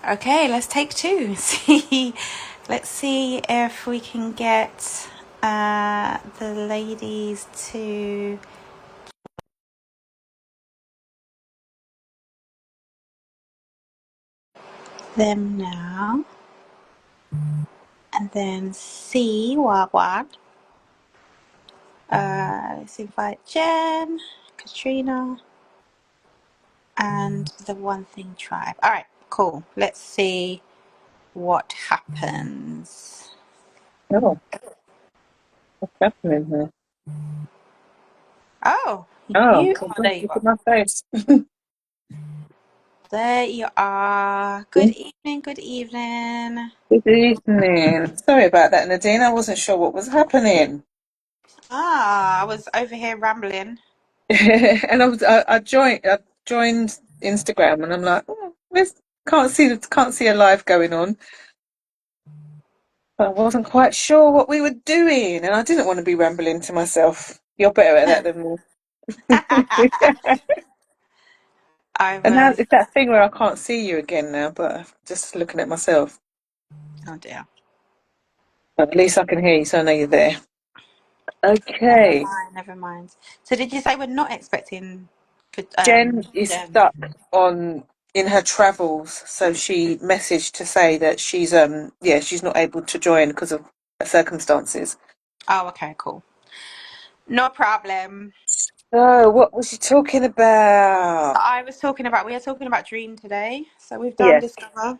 Okay, let's take two. See, let's see if we can get the ladies to them now, and then see what. Let's invite Jen, Katrina, and the One Thing Tribe. All right, cool. Let's see what happens. Oh, what's happening here? Oh, Oh, you God, are there. You look are. at my face. There you are. Good Good evening. Good evening. evening. Sorry about that, Nadine. I wasn't sure what was happening. I was over here rambling. And I joined Instagram and I'm like, oh, can't see a live going on. But I wasn't quite sure what we were doing, and I didn't want to be rambling to myself. You're better at that than me. I And now was, it's that thing where I can't see you again now, but I'm just looking at myself. oh dear. But at least I can hear you, so I know you're there. Never Okay. mind, never mind. So did you say we're not expecting Jen is Jen? stuck on in her travels, so she messaged to say that she's not able to join because of her circumstances. Oh, okay, cool. No problem. So what was she talking about? We are talking about dream today. So we've done Yes. Discover.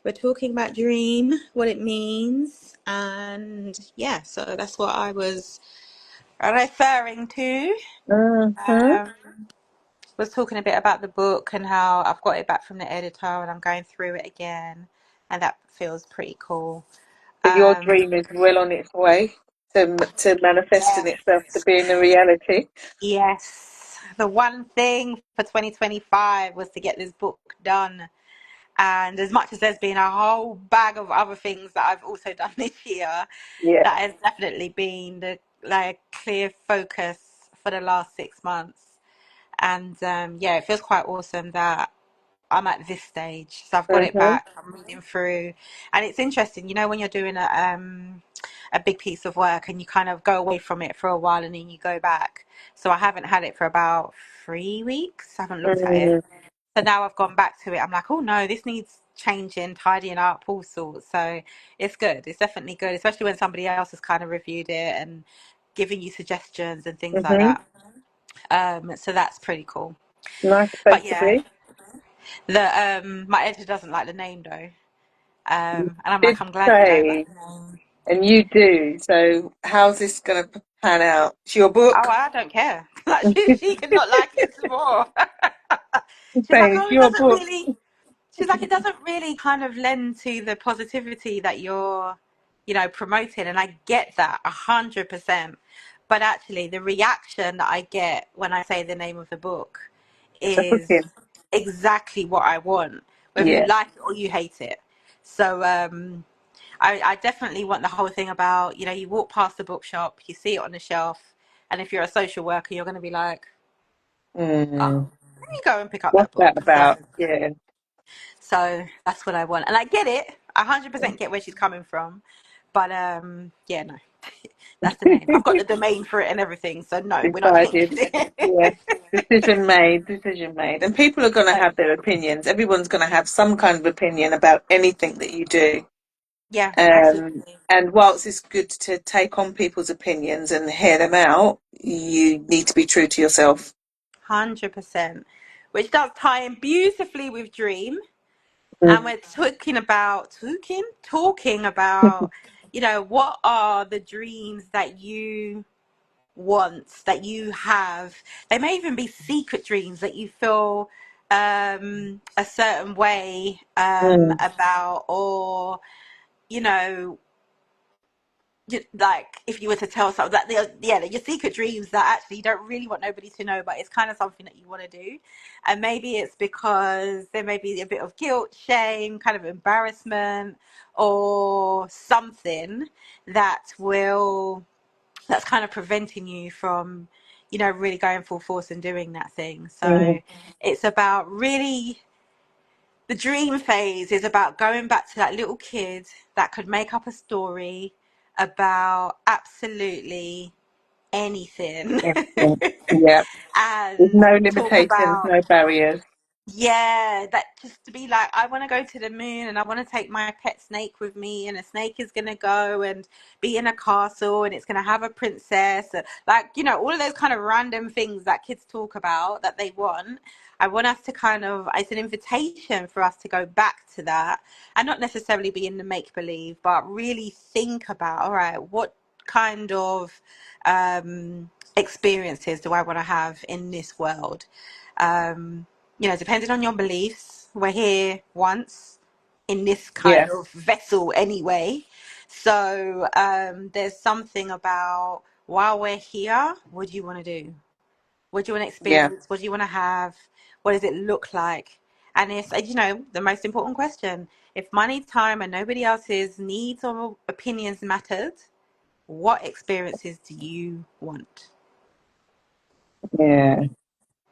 We're talking about dream, what it means, and yeah, so that's what I was referring to. Mm-hmm. Um, was talking a bit about the book and how I've got it back from the editor and I'm going through it again, and that feels pretty cool. So your Um, dream is well on its way to manifesting itself to yes, being a reality. yes. The one thing for 2025 was to get this book done. And as much as there's been a whole bag of other things that I've also done this year, Yeah. that has definitely been the like clear focus for the last 6 months. And yeah, it feels quite awesome that I'm at this stage. So I've got it Mm-hmm. back. I'm reading through, and it's interesting. You know, when you're doing a big piece of work and you kind of go away from it for a while and then you go back. So I haven't had it for about 3 weeks. I haven't looked at it. Mm, So now I've gone back to it. I'm like, oh no, this needs changing, tidying up, all sorts. So it's good. It's definitely good, especially when somebody else has kind of reviewed it and giving you suggestions and things like mm-hmm. that. So that's pretty cool. Nice place But to yeah, be. the my editor doesn't like the name though. You And I'm did like, I'm glad you don't like say, the name. and you do. So how's this going to pan out? It's your Oh, book. I don't care. Like she can not like it some more. She's like, Saying it's oh, it your doesn't book. really. She's like, it doesn't really kind of lend to the positivity that you're, promoting, and I get that 100%. But actually, the reaction that I get when I say the name of the book It's a is booking. exactly what I want, whether you Yeah. like it or you hate it. So I definitely want the whole thing about, you walk past the bookshop, you see it on the shelf, and if you're a social worker, you're going to be like, oh, Mm. let me go and pick up What's that that book. So about? Yeah. so that's what I want. And I get it. I 100% get where she's coming from. But yeah, no. That's the name. I've got the domain for it and everything. So no, we're not Decided. changing Yeah. it. Decision made. Decision made. And people are going to have their opinions. Everyone's going to have some kind of opinion about anything that you do. Yeah, absolutely. And whilst it's good to take on people's opinions and hear them out, you need to be true to yourself. 100%. Which does tie in beautifully with Dream. And Mm. we're talking about, what are the dreams that you wants that you have. They may even be secret dreams that you feel a certain way Mm. about, or you know like if you were to tell something that your secret dreams that actually you don't really want nobody to know, but it's kind of something that you want to do. And maybe it's because there may be a bit of guilt, shame, kind of embarrassment, or something that will that's kind of preventing you from, really going full force and doing that thing. So Mm. it's about really The dream phase is about going back to that little kid that could make up a story about absolutely anything Yeah. Yeah. With and no talk limitations, about, no barriers. yeah, that just to be like, I want to go to the moon and I want to take my pet snake with me, and a snake is going to go and be in a castle and it's going to have a princess. Like, all of those kind of random things that kids talk about that they want. I want us to kind of, it's an invitation for us to go back to that and not necessarily be in the make believe, but really think about, all right, what kind of experiences do I want to have in this world? Um, depending on your beliefs, we're here once in this kind Yeah. of vessel anyway. So there's something about while we're here, what do you want to do? What do you want to Yeah. experience? What do you want to have? What does it look like? And it's, the most important question. If money, time, and nobody else's needs or opinions mattered, what experiences do you want? Yeah.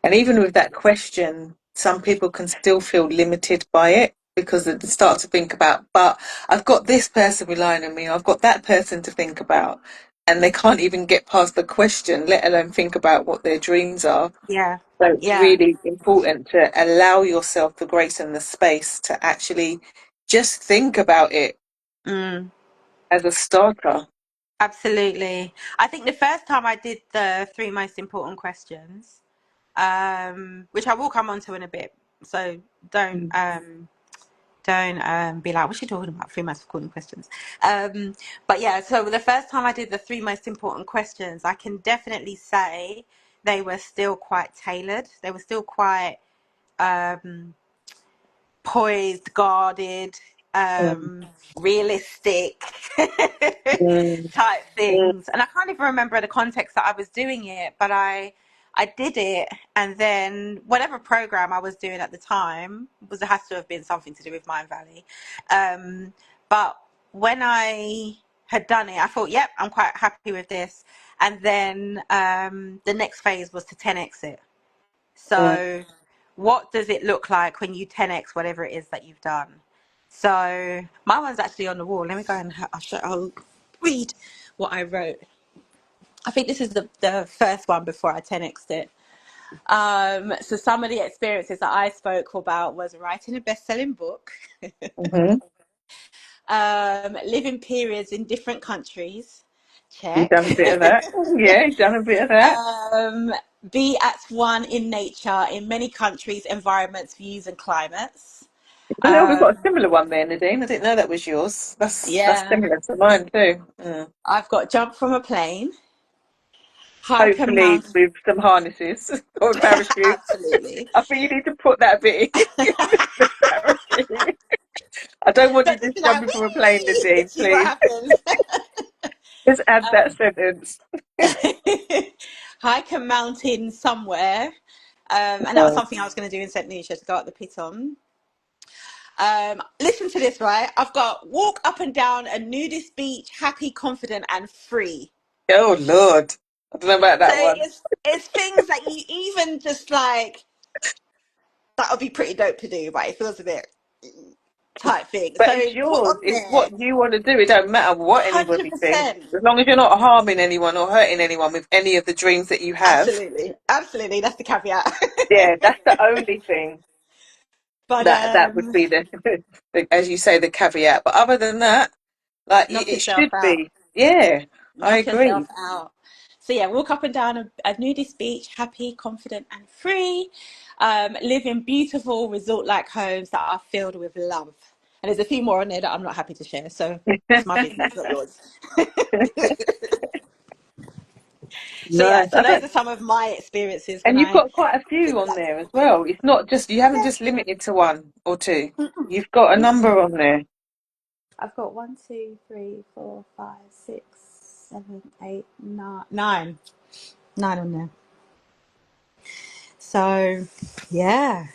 And even with that question, some people can still feel limited by it because they start to think about, but I've got this person relying on me, I've got that person to think about. And they can't even get past the question, let alone think about what their dreams are. Yeah. So it's Yeah. really important to allow yourself the grace and the space to actually just think about it Mm. as a starter. Absolutely. I think the first time I did the three most important questions, which I will come on to in a bit, so don't Mm. be like, what's she talking about? Three most important questions. But yeah, so the first time I did the three most important questions, I can definitely say they were still quite tailored. They were still quite um, poised, guarded, Mm. realistic Mm. type Mm. things. And I can't even remember the context that I was doing it, but I did it, and then whatever program I was doing at the time has to have been something to do with Mind Valley. But when I had done it, I thought, yep, I'm quite happy with this. And then the next phase was to 10x it. Mm. So, what does it look like when you 10x whatever it is that you've done? So, my one's actually on the wall. Let me go and I'll read what I wrote. I think this is the first one before I 10xed it. So, some of the experiences that I spoke about was writing a best selling book, Mm-hmm. living periods in different countries. You've Check. done a bit of that. Yeah, you've done a bit of that. um, be at one in nature in many countries, environments, views, and climates. I know we've got a Um, similar one there, Nadine. I didn't know that was yours. That's yeah, similar to mine too. Mm. I've got jump from a plane, hike a Hopefully mountain. with some harnesses or a parachute. Absolutely. I think you need to put that bit in the parachute. I don't want you But just just be like, jumping from a plane, wee, Nadine, see what please. happens. Just add that sentence. Hike a mountain somewhere. And that was Oh. something I was going to do in St. Lucia to go up the Piton. Listen to this, right? I've got walk up and down a nudist beach, happy, confident, and free. Oh, Lord. I don't know about So that one. it's things that you even just like, that would be pretty dope to do, but it feels a bit type thing. But it's So put yours. on It's there what you want to do. It don't matter what anybody thinks. 100%. As long as you're not harming anyone or hurting anyone with any of the dreams that you have. Absolutely. Absolutely. That's the caveat. Yeah, that's the only thing But that would be as you say, the caveat. But other than that, like knock it yourself should out. be. Yeah, I Knock yourself agree. out. So yeah, walk up and down a nudist beach, happy, confident, and free. Live in beautiful resort-like homes that are filled with love. And there's a few more on there that I'm not happy to share, so it's my business, not yours. So yeah, Nice. so those are some of my experiences when And you've I got quite a did few on that. there as well. It's not just you haven't Yeah. just limited to one or two. You've got a number on there. I've got one, two, three, four, five, six, seven, eight, nine, nine on there. So, yeah,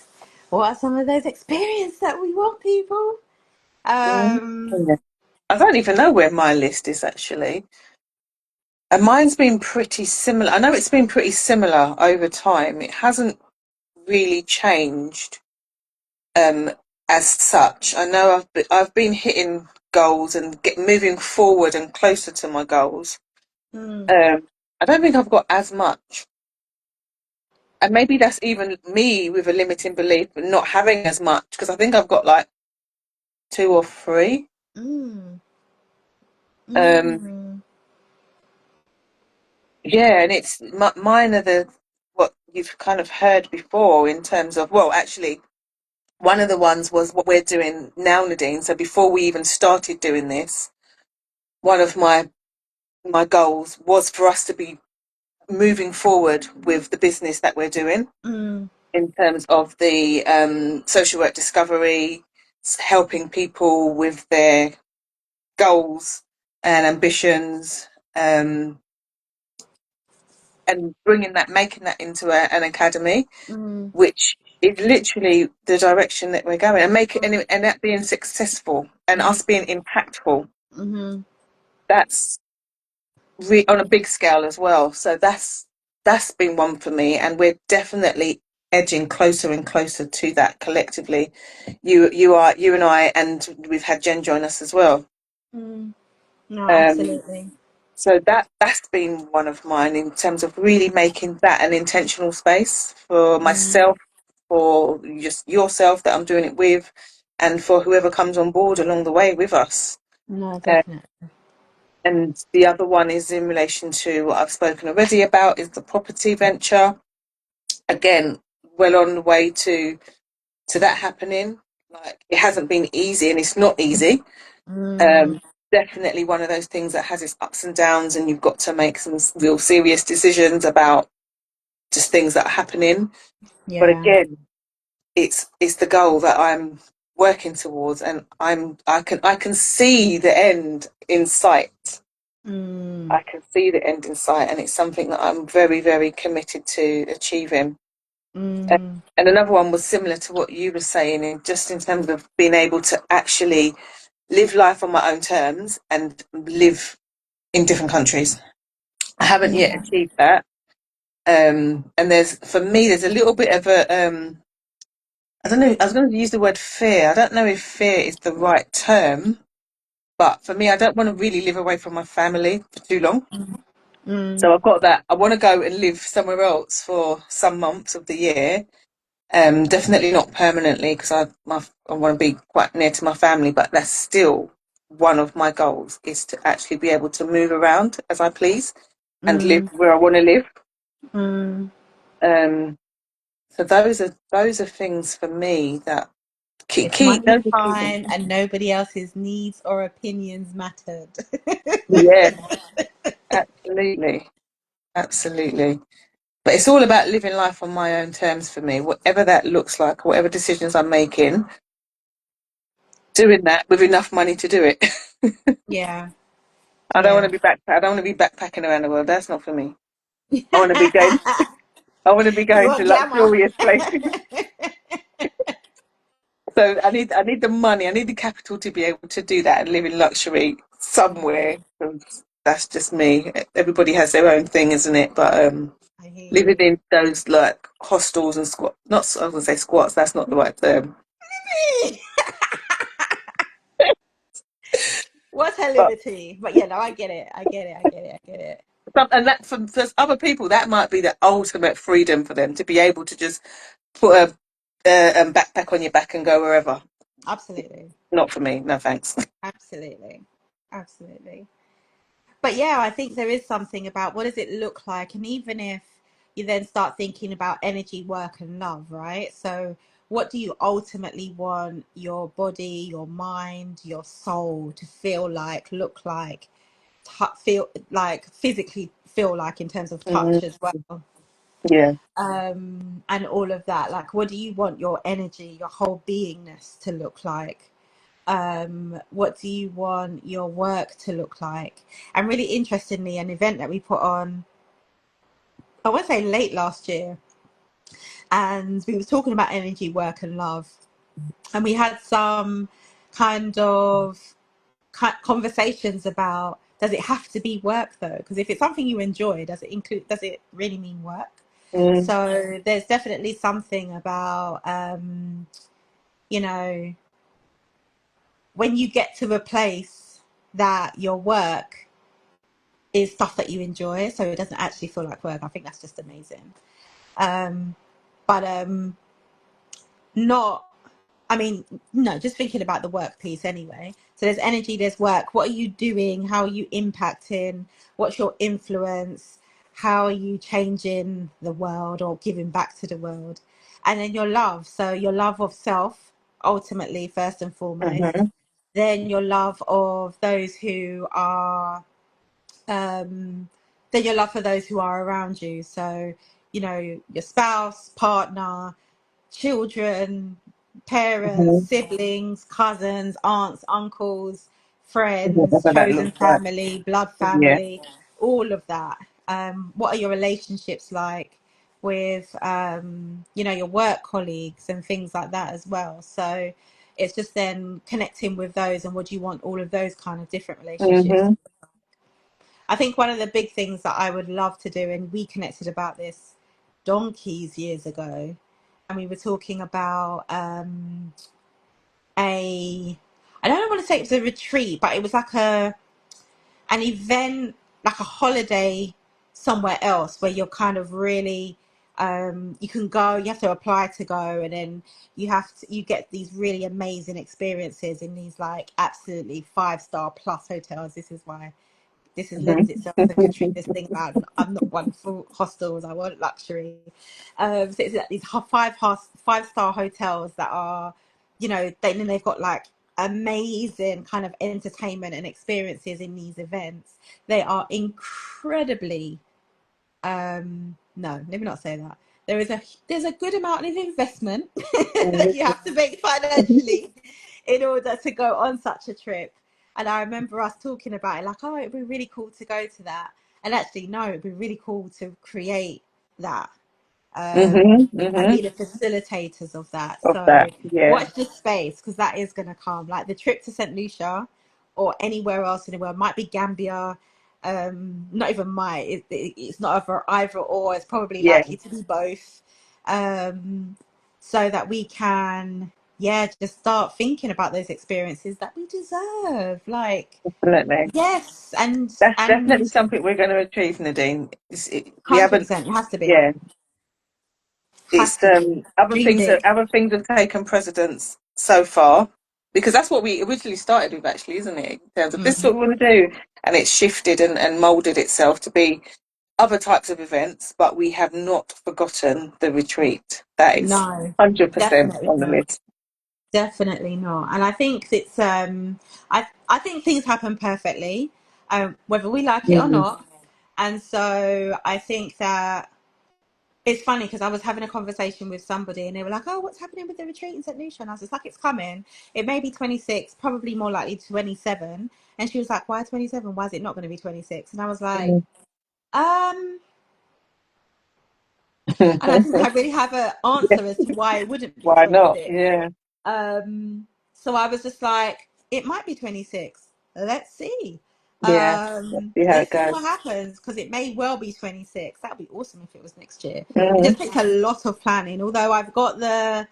what are some of those experiences that we want, people? Mm. Um, Yeah. I don't even know where my list is actually. And mine's been pretty similar. I know it's been pretty similar over time. It hasn't really changed. as such. I know I've been hitting goals and moving forward and closer to my goals. Mm, I don't think I've got as much, and maybe that's even me with a limiting belief, but not having as much because I think I've got like two or three. mm, Um, mm, yeah, and it's mine are the what you've kind of heard before in terms of well, actually, one of the ones was what we're doing now, Nadine. So before we even started doing this, one of my goals was for us to be moving forward with the business that we're doing mm, in terms of the social work discovery, helping people with their goals and ambitions, um, and bringing that, making that into an academy, mm, which is literally the direction that we're going, and make it, and that being successful and mm, us being impactful. mm, That's on a big scale as well. So that's been one for me, and we're definitely edging closer and closer to that collectively. You and I, and we've had Jen join us as well. mm. No, Um, absolutely. so that's been one of mine in terms of really making that an intentional space for Mm, myself, for just yourself that I'm doing it with, and for whoever comes on board along the way with us. no, Uh, definitely. and the other one is in relation to what I've spoken already about is the property venture. Again, well on the way to that happening. Like it hasn't been easy, and it's not easy. Mm, Um, Definitely one of those things that has its ups and downs, and you've got to make some real serious decisions about just things that are happening. But yeah. again, it's the goal that I'm working towards, and I can see the end in sight. Mm, I can see the end in sight, and it's something that I'm very, very committed to achieving. Uh, mm, And another one was similar to what you were saying, in just in terms of being able to actually live life on my own terms and live in different countries. I haven't yet yeah. achieved that. And for me, there's a little bit of I don't know, I was going to use the word fear. I don't know if fear is the right term, but for me, I don't want to really live away from my family for too long. Mm, So I've got that. I want to go and live somewhere else for some months of the year. Definitely not permanently because I want to be quite near to my family, but that's still one of my goals is to actually be able to move around as I please and live mm, where I want to live. mm. Um, so those are things for me that If key. Those money's are key things. fine and nobody else's needs or opinions mattered. Yeah, absolutely, absolutely. But it's all about living life on my own terms for me, whatever that looks like, whatever decisions I'm making, doing that with enough money to do it. Yeah, I don't want yeah. to be I don't want to be backpacking around the world. That's not for me. I want to be going. I want to be You going to want glamour? luxurious places. So I need the money. I need the capital to be able to do that and live in luxury somewhere. 'Cause that's just me. Everybody has their own thing, isn't it? But I hear living you. in those like hostels and squat. Not I was gonna say squats. That's not the right term. What's her But liberty? But yeah, no, I get it. I get it. I get it. I get it. and that for other people, that might be the ultimate freedom for them to be able to just put a backpack on your back and go wherever. Absolutely. Not for me. No thanks. Absolutely. Absolutely. But yeah, I think there is something about what does it look like, and even if you then start thinking about energy, work, and love, right? So, what do you ultimately want your body, your mind, your soul to feel like, look like, feel like, physically feel like in terms of touch Mm, as well? yeah. And all of that. Like, what do you want your energy, your whole beingness to look like? What do you want your work to look like? And really interestingly, an event that we put on, I want to say late last year, and we were talking about energy, work, and love, and we had some kind of conversations about does it have to be work though? Because if it's something you enjoy, does it really mean work? Mm, So there's definitely something about you know, when you get to a place that your work is stuff that you enjoy, so it doesn't actually feel like work, I think that's just amazing. But not, I mean, no, just thinking about the work piece anyway. So there's energy, there's work. What are you doing? How are you impacting? What's your influence? How are you changing the world or giving back to the world? And then your love. So your love of self, ultimately, first and foremost. Mhm. Then your love of those who are, um, then your love for those who are around you. So, you know, your spouse, partner, children, parents, Mhm. siblings, cousins, aunts, uncles, friends, Whatever that chosen looks like. family, blood Yeah. family, all of that. What are your relationships like with, you know, your work colleagues and things like that as well? So it's just then connecting with those, and what do you want all of those kind of different relationships. Mhm. I think one of the big things that I would love to do, and we connected about this donkeys years ago, and we were talking about a, I don't want to say it was a retreat, but it was like an event, like a holiday somewhere else where you're kind of really, you can go, you have to apply to go, and then you get these really amazing experiences in these like absolutely 5-star plus hotels. This is Mhm. lends itself to Katrina's thing about I'm not one for hostels, I want luxury. So it's like these 5-star hotels that are, you know, then they've got like amazing kind of entertainment and experiences in these events. They are incredibly, no, let me not say that. There's a good amount of investment that you have to make financially in order to go on such a trip. And I remember us talking about it, like, oh, it'd be really cool to go to that. And actually, no, it'd be really cool to create that, Mhm. and be Mhm. the facilitators of that. Of So that. Yeah. watch this space, because that is going to come. Like the trip to St. Lucia or anywhere else in the world, might be Gambia. Not even it's not either or. It's probably Yeah. likely to be both. So that we can, yeah, just start thinking about those experiences that we deserve. Like, Definitely. yes, That's definitely and something we're going to achieve, Nadine. We haven't. 100%, it has to be, Yeah. has It's to be. Dream big. other things have taken precedence so far because that's what we originally started with, actually, isn't it? In terms of this is what Mm. we want to do, and it's shifted and molded itself to be other types of events, but we have not forgotten the retreat. That is No, 100% definitely on the not. list. Definitely not. And I think it's I think things happen perfectly, whether we like it or Mm. not. And so I think that it's funny because I was having a conversation with somebody and they were like, "Oh, what's happening with the retreat in St. Lucia?" And I was just like, "It's coming. It may be 26, probably more likely 27." And she was like, "Why 27? Why is it not going to be 26?" And I was like, Mm. um, and I didn't really have an Yeah, answer as to why it wouldn't be why not? 26. Yeah, So I was just like, it might be 26. Let's see. yeah. Let's see how it Let's see goes. what happens, because it may well be 26. That'd be awesome if it was next year. It Mm. just takes a lot of planning. Although I've got a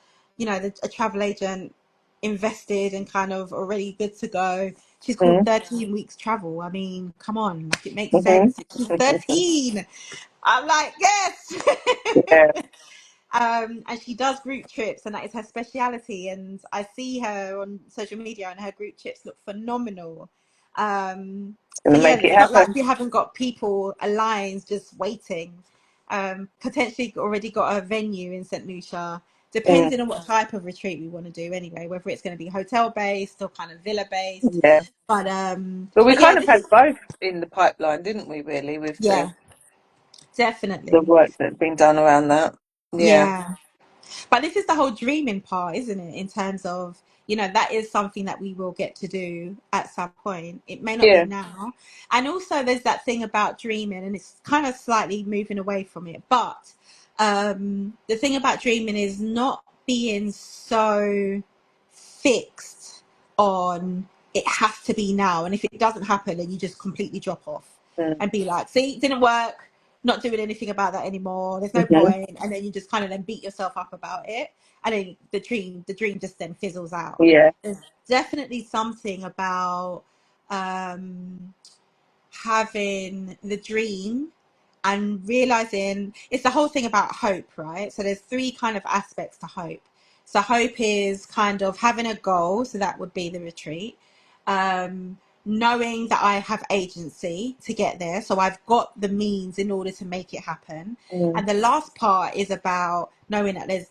travel agent invested and kind of already good to go. She's called Mm. 13 weeks travel. I mean, come on, like it makes Mhm. sense. It's 13. I'm like, yes. Yeah. And she does group trips, and that is her speciality. And I see her on social media, and her group trips look phenomenal. So Gonna yeah, make it it's not like happen. we haven't got people aligned just waiting. Potentially already got a venue in St. Lucia, Mm. depending on what type of retreat we want to do anyway, whether it's going to be hotel based or kind of villa based. Yeah. But But we but yeah, kind of this is, had both in the pipeline, didn't we, really, with yeah, the definitely. work that's been done around that. Yeah. Yeah. But this is the whole dreaming part, isn't it? In terms of, that is something that we will get to do at some point. It may not be Yeah. now. And also, there's that thing about dreaming, and it's kind of slightly moving away from it. But the thing about dreaming is not being so fixed on it has to be now. And if it doesn't happen, then you just completely drop off Mm. and be like, see, it didn't work. not doing anything about that anymore. There's no Hmm. point. And then you just kind of then beat yourself up about it. And then the dream just then fizzles out. Yeah. There's definitely something about um having the dream and realizing it's the whole thing about hope, right? So there's three kind of aspects to hope. So hope is kind of having a goal, so that would be the retreat. Knowing that I have agency to get there, so I've got the means in order to make it happen. Mm. And the last part is about knowing that there's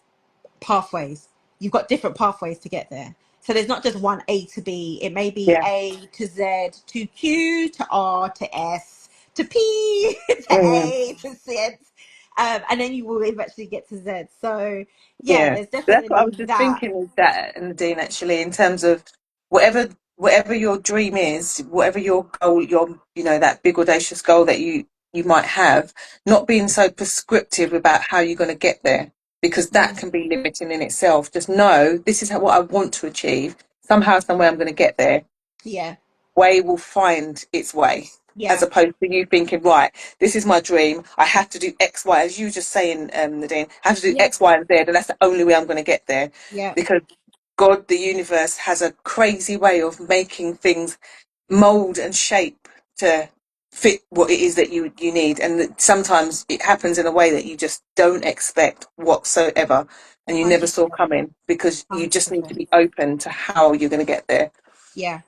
pathways. You've got different pathways to get there. So there's not just one A to B. It may be Yeah. A to Z to Q to R to S to P to Mm. A to Z. And then you will eventually get to Z. So yeah, Yeah, there's that's what I definitely was just that. thinking with that, Nadine, actually, in terms of whatever your dream is, whatever your goal, that big audacious goal that you might have, not being so prescriptive about how you're going to get there, because that Mm, can be limiting in itself. Just know this is what I want to achieve. Somehow, some way, I'm going to get there. yeah, Way will find its way, as yeah, opposed to you thinking, right, this is my dream, I have to do X, Y, as you were just saying, Nadine, I have to do yeah, X, Y, and Z, and that's the only way I'm going to get there. yeah. Because God, the universe, has a crazy way of making things mold and shape to fit what it is that you need. And that sometimes it happens in a way that you just don't expect whatsoever, and you never saw 100%. coming, because you just need to 100%. be open to how you're going to get there. Yeah,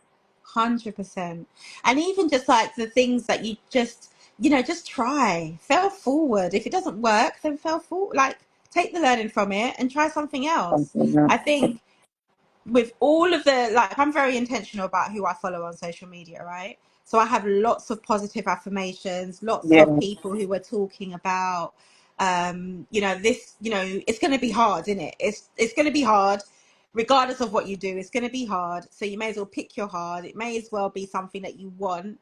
100%. And even just like the things that you just try, fail forward. If it doesn't work, then fail forward. Like, take the learning from it and try something else. I think with all of the, like, I'm very intentional about who I follow on social media, right? So I have lots of positive affirmations, lots Yeah. of people who are talking about this, it's going to be hard, isn't it? It's going to be hard regardless of what you do. It's going to be hard, so you may as well pick your hard. It may as well be something that you want.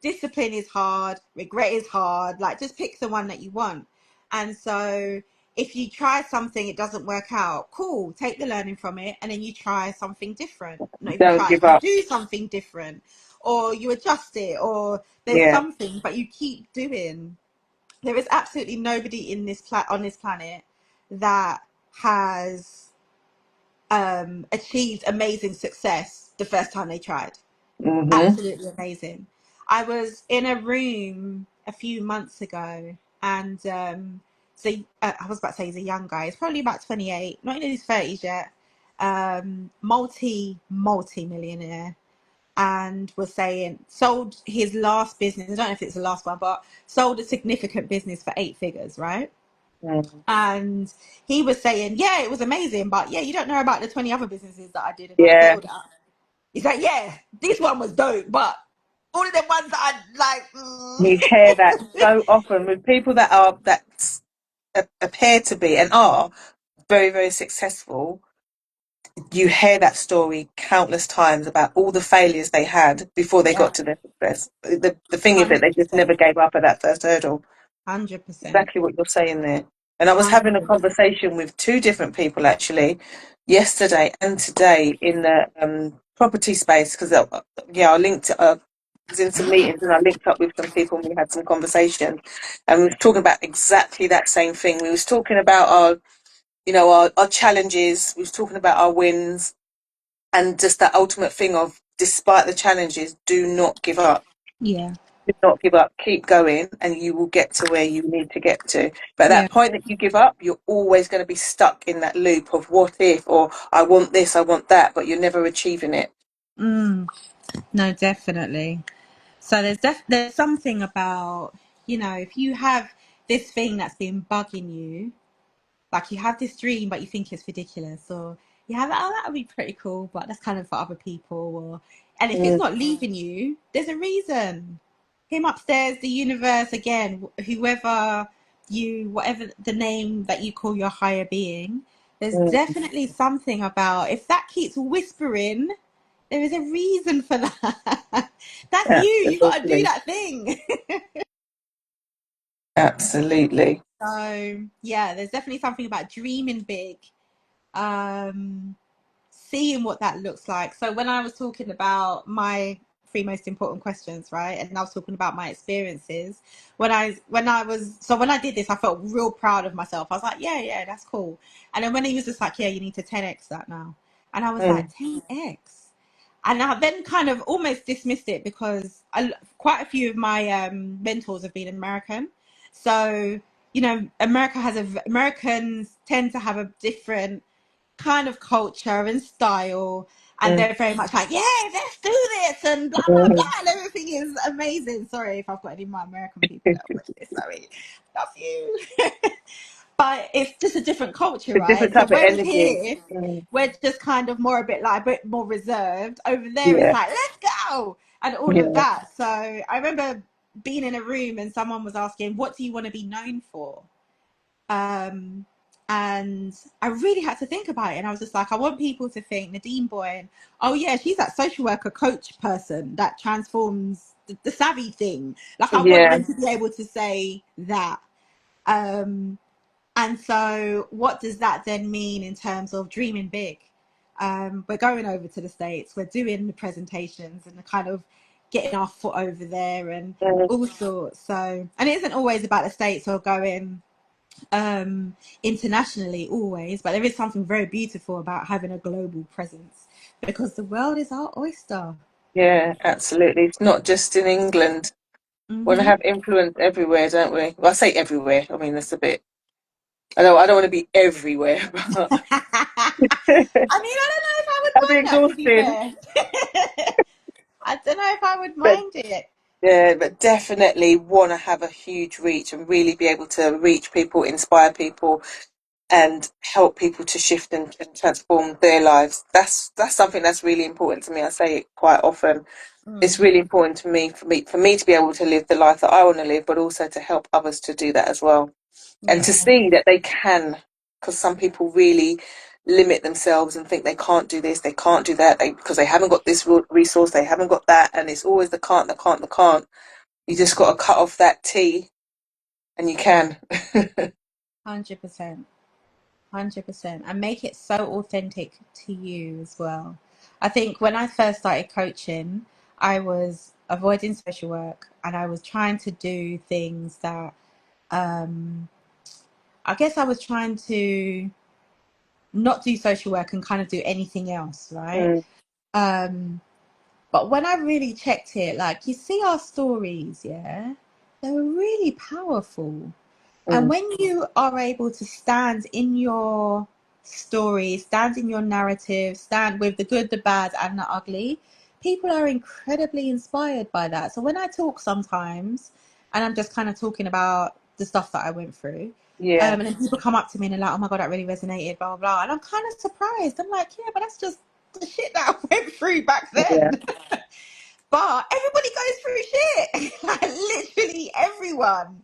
Discipline is hard, regret is hard. Like, just pick the one that you want. And so if you try something, it doesn't work out, cool, take the learning from it, and then you try something different. Not even Don't try, give you up. do something different, or you adjust it, or there's Yeah. something, but you keep doing. There is absolutely nobody in this on this planet that has achieved amazing success the first time they tried. Hmm. Absolutely amazing. I was in a room a few months ago, and I was about to say he's a young guy. He's probably about 28, not in his 30s yet. Multi millionaire, and was saying sold his last business. I don't know if it's the last one, but sold a significant business for 8 figures, right? Mm. And he was saying, yeah, it was amazing, but yeah, you don't know about the 20 other businesses that I did and I Yeah. failed at. He's like, yeah, this one was dope, but all of them ones that I like. You hear that so often with people that appear to be and are very, very successful. You hear that story countless times about all the failures they had before they Yeah, got to their success. The thing is that they just 100%, never gave up at that first hurdle. 100%, Exactly what you're saying there. And I was having a 100%. conversation with two different people actually, yesterday and today, in the property space, because yeah, I linked. Was in some meetings and I linked up with some people and we had some conversations, and we were talking about exactly that same thing. We was talking about our challenges. We was talking about our wins, and just that ultimate thing of, despite the challenges, do not give up. Yeah, Do not give up. Keep going, and you will get to where you need to get to. But at yeah. that point that you give up, you're always going to be stuck in that loop of what if, or I want this, I want that, but you're never achieving it. Mm, no, definitely. So there's something about, if you have this thing that's been bugging you, like you have this dream, but you think it's ridiculous, or you have, oh, that would be pretty cool, but that's kind of for other people, and if it's Mm, not leaving you, there's a reason. Him upstairs, the universe, again, whoever whatever the name that you call your higher being, there's mm, definitely something about, if that keeps whispering, there is a reason for that. That's you. You got to do absolutely. that thing. Absolutely. So yeah, there's definitely something about dreaming big, um, seeing what that looks like. So when I was talking about my three most important questions, right? And I was talking about my experiences when I did this, I felt real proud of myself. I was like, yeah, yeah, that's cool. And then when he was just like, yeah, you need to 10x that now, and I was like, Mm. 10x. And I then kind of almost dismissed it because quite a few of my mentors have been American. So, Americans tend to have a different kind of culture and style. And Mm. they're very much like, yeah, let's do this and blah, blah, blah. Mm. And everything is amazing. Sorry if I've got any of my American people that watch this. Sorry. Love you. But it's just a different culture, A different right? So type of whereas energy. here, Mm. we're just kind of more a bit more reserved. Over there, it's Yeah, like, let's go, and all of yeah, that. So I remember being in a room and someone was asking, what do you want to be known for? Um, and I really had to think about it. And I was just like, I want people to think Nadine Boyne, oh yeah, she's that social worker coach person that transforms the savvy thing. Like I want yeah, them to be able to say that. Um, and so, what does that then mean in terms of dreaming big? We're going over to the States, we're doing the presentations and the kind of getting our foot over there and mm, all sorts. So, and it isn't always about the States or going internationally, always, but there is something very beautiful about having a global presence because the world is our oyster. yeah, absolutely. It's not just in England. We want to Mm-hmm. have influence everywhere, don't we? Well, I say everywhere. I mean, that's a bit. I don't want to be everywhere, but I don't know if I would I'd be mind that, to be exhausted. fair. I don't know if I would But mind it. yeah, but definitely want to have a huge reach and really be able to reach people, inspire people, and help people to shift and transform their lives. That's something that's really important to me. I say it quite often. It's Mm, really important to me for me to be able to live the life that I want to live, but also to help others to do that as well, and to yeah, see that they can. Because some people really limit themselves and think they can't do this, they can't do that, because they haven't got this resource, they haven't got that, and it's always the can't, the can't, the can't. You just got to cut off that T, and you can. 100%. 100%. And make it so authentic to you as well. I think when I first started coaching, I was avoiding social work and I was trying to do things that um, I guess I was trying to not do social work and kind of do anything else, right? Mm, Um, but when I really checked it, like you see our stories, yeah, they were really powerful. And mm, when you are able to stand in your story, stand in your narrative, stand with the good, the bad, and the ugly, people are incredibly inspired by that. So when I talk sometimes, and I'm just kind of talking about the stuff that I went through, yeah, and then people come up to me and they're like, oh my God, that really resonated, blah, blah, blah. And I'm kind of surprised. I'm like, yeah, but that's just the shit that I went through back yeah, then. But everybody goes through shit, like literally everyone.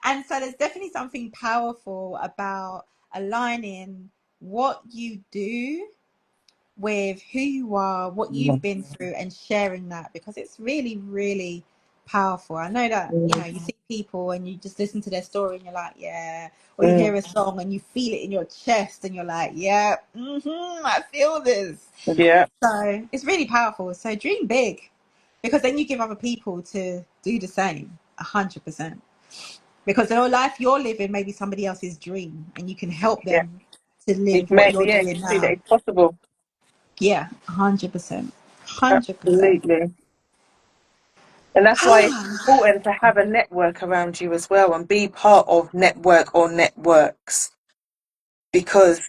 And so there's definitely something powerful about aligning what you do with who you are, what yeah, you've been through, and sharing that because it's really, really powerful. I know that, mm, you see people and you just listen to their story and you're like, yeah, or you mm, hear a song and you feel it in your chest and you're like, yeah, I feel this. yeah, So it's really powerful. So dream big because then you give other people to do the same 100% because their life you're living maybe somebody else's dream and you can help yeah. them to You've live what made, you're yeah, doing see that now. it's possible. Yeah, 100%. 100%. Absolutely. And that's why it's important to have a network around you as well and be part of network or networks, because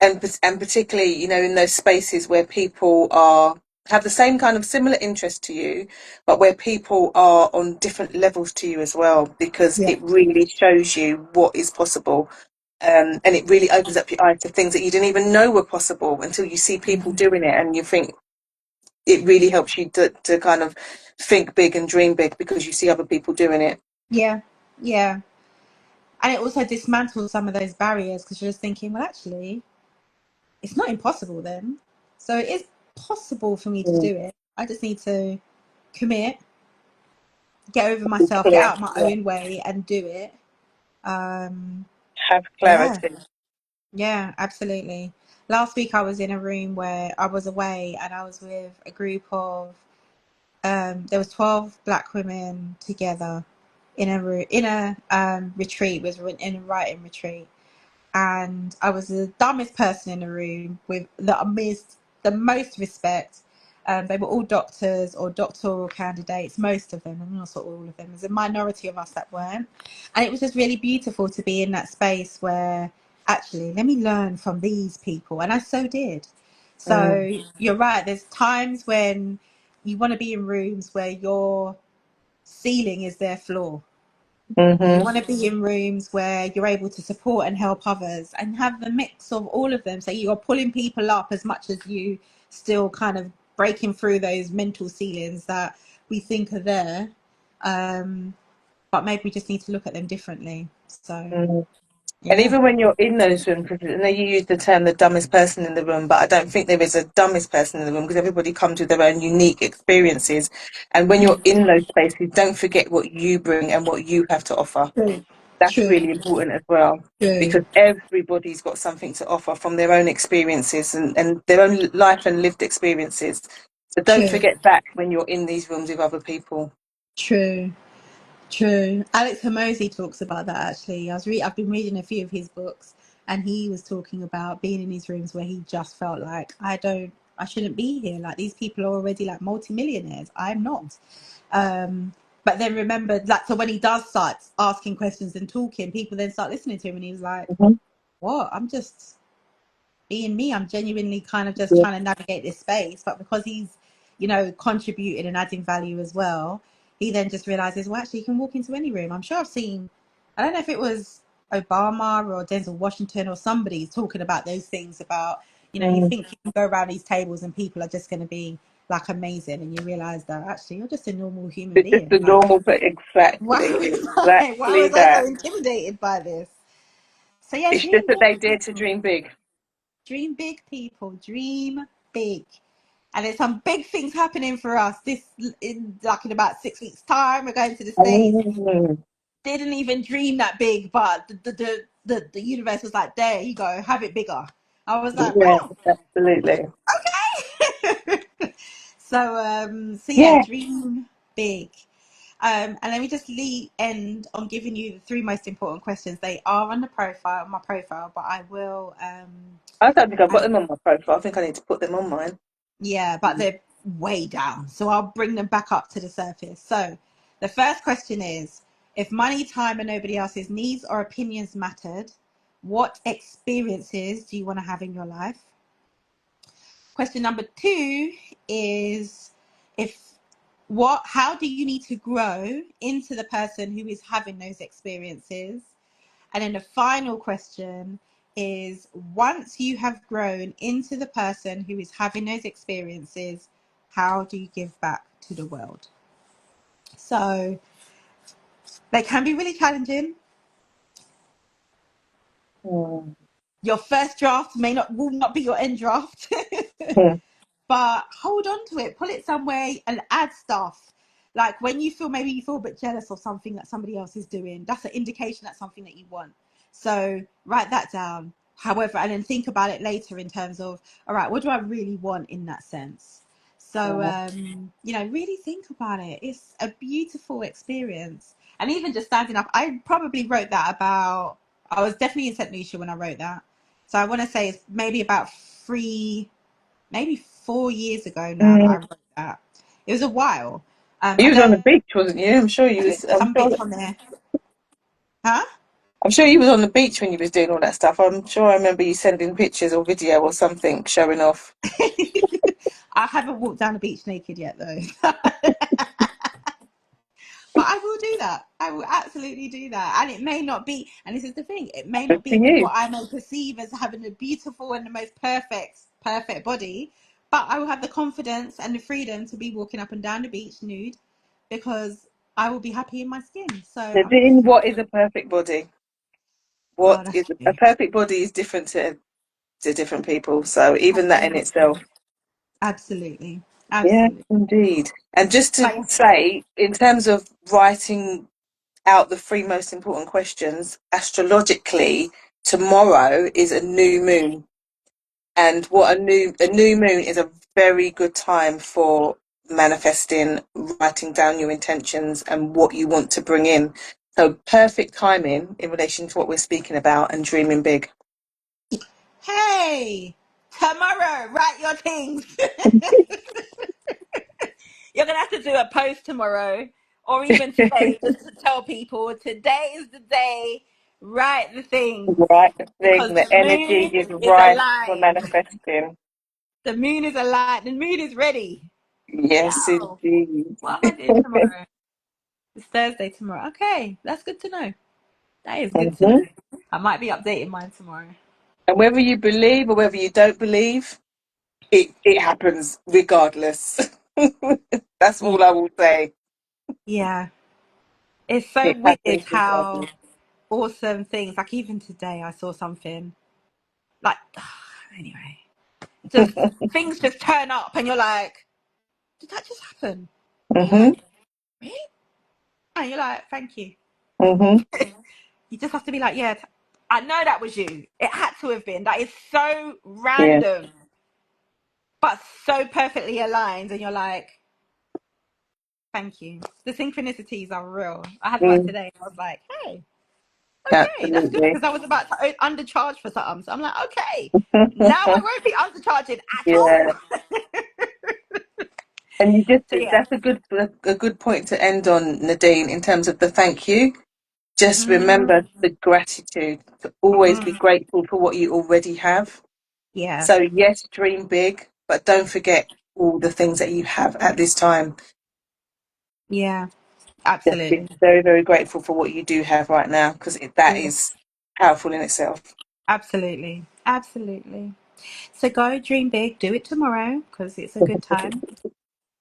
and particularly, in those spaces where people are have the same kind of similar interest to you, but where people are on different levels to you as well, because Yeah, it really shows you what is possible. And it really opens up your eyes to things that you didn't even know were possible until you see people doing it, and you think it really helps you to kind of think big and dream big because you see other people doing it. yeah, yeah. And it also dismantles some of those barriers because you're just thinking, well, actually, it's not impossible then. So it is possible for me to Mm. do it. I just need to commit, get over Be myself, get clear, out my yeah. own way and do it. Um, Have yeah, clarity. yeah, absolutely. Last week I was in a room where I was away and I was with a group of there was 12 black women together in a retreat. It was in a writing retreat, and I was the dumbest person in the room with the most respect. They were all doctors or doctoral candidates, most of them, and not all of them. There's a minority of us that weren't, and it was just really beautiful to be in that space where actually let me learn from these people, and I so did. Mm. So you're right. There's times when you want to be in rooms where your ceiling is their floor. You Mm-hmm. want to be in rooms where you're able to support and help others and have the mix of all of them. So you're pulling people up as much as you still kind of breaking through those mental ceilings that we think are there. Um, but maybe we just need to look at them differently. So, Mm. And yeah. even when you're in those rooms, because I know you use the term the dumbest person in the room, but I don't think there is a dumbest person in the room because everybody comes with their own unique experiences. And when you're in those spaces, don't forget what you bring and what you have to offer. True. That's True. really important as well, True. because everybody's got something to offer from their own experiences and their own life and lived experiences. So don't True. forget that when you're in these rooms with other people. True. True. Alex Hormozy talks about that actually. I've been reading a few of his books, and he was talking about being in these rooms where he just felt like I shouldn't be here. Like these people are already like multimillionaires. I'm not. But then remembered like so when he does start asking questions and talking, people then start listening to him, and he was like, Mhm. "What? I'm just being me. I'm genuinely kind of just Yeah. trying to navigate this space." But because he's, contributing and adding value as well, he then just realizes, well, actually, you can walk into any room. I'm sure I've seen, I don't know if it was Obama or Denzel Washington or somebody talking about those things about, you Mm. think you can go around these tables and people are just going to be like amazing. And you realize that actually you're just a normal human It's just being. the Like, normal, but exactly, why exactly was I so that. intimidated by this? So yeah, It's just dream that big, they dare to people. dream big. Dream big, people. Dream big. And there's some big things happening for us in about 6 weeks' time. We're going to the States. Mm. Didn't even dream that big, but the universe was like, there you go, have it bigger. I was like, Yeah, oh, absolutely. okay. So yeah, Yeah, dream big. And let me just end on giving you the three most important questions. They are on my profile, but I will I don't think I've got I them on my profile. I think I need to put them on mine. Yeah, but they're way down. So I'll bring them back up to the surface. So the first question is, if money, time, and nobody else's needs or opinions mattered, what experiences do you want to have in your life? Question number two is, if how do you need to grow into the person who is having those experiences? And then the final question is, once you have grown into the person who is having those experiences, how do you give back to the world? So they can be really challenging. Mm. Your first draft will not be your end draft. Mm. But hold on to it, put it somewhere and add stuff. Like when you feel maybe you feel a bit jealous of something that somebody else is doing, that's an indication that's something that you want. So write that down. However, and then think about it later in terms of, all right, what do I really want in that sense? So Yeah. really think about it. It's a beautiful experience. And even just standing up, I probably wrote that about I was definitely in St. Lucia when I wrote that. So I want to say it's maybe about maybe 4 years ago now that I Mm. wrote that. It was a while. I You was on the learned beach, wasn't you? I'm sure you was. some bits on there. Huh? I'm sure you was on the beach when you was doing all that stuff. I'm sure I remember you sending pictures or video or something showing off. I haven't walked down the beach naked yet though. But I will do that. I will absolutely do that. And it may not be, and this is the thing, it may Good not for be you. what I may perceive as having a beautiful and the most perfect body, but I will have the confidence and the freedom to be walking up and down the beach nude because I will be happy in my skin. So I'm going Nadine, for what is it. a perfect body? Oh, What that's is a true. perfect body is different to different people. So even that in Absolutely. itself. Absolutely. Yeah, Absolutely. indeed. And just to But yeah, say, in terms of writing out the three most important questions, astrologically, tomorrow is a new moon. And what a new moon is a very good time for manifesting, writing down your intentions and what you want to bring in. So perfect timing in relation to what we're speaking about and dreaming big. Hey, tomorrow, write your things. You're gonna have to do a post tomorrow, or even today, just to tell people today is the day. Write the things Right thing, because the the energy moon is is right for aligned. manifesting. The moon is aligned. The moon is ready. Yes, Yo, indeed. what am I doing tomorrow? It's Thursday tomorrow. Okay, that's good to know. That is good to Hmm. know. I might be updating mine tomorrow. And whether you believe or whether you don't believe, it happens regardless. That's Yeah, all I will say. yeah. It's so It weird happens how regardless. awesome things. Like even today, I saw something. Like anyway, just things just turn up, and you're like, "Did that just happen?" And you're Hmm. like, "Really?" And you're like, "Thank you." Hmm. You just have to be like, "Yeah, I know that was you. It had to have been. That is so Yeah. random, but so perfectly aligned." And you're like, "Thank you." The synchronicities are real. I had one Mm, today. And I was like, "Hey." Okay, that's good absolutely. because I was about to undercharge for something. So I'm like, okay, now I won't be undercharging at Yeah. all. And you just, So yeah. that's a good point to end on, Nadine, in terms of the thank you. Just remember Mm, the gratitude, to always be mm, grateful for what you already have. yeah, So yes, dream big, but don't forget all the things that you have at this time. yeah, Just be absolutely. very, very grateful for what you do have right now, because that Yeah, is powerful in itself. absolutely, absolutely. So go dream big, do it tomorrow because it's a good time.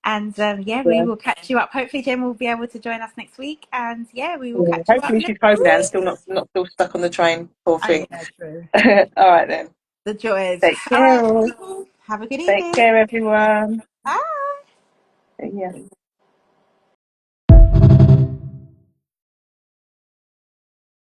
And yeah, we Yeah. will catch you up. Hopefully, Jen will be able to join us next week. And yeah, we will Yeah. catch you up Hopefully she's next home now and week. still not still stuck on the train. Poor Oh thing. yeah, true. All right then. The joys. Take All care right, all. people. Have a good Take evening. care everyone. Bye. Yeah.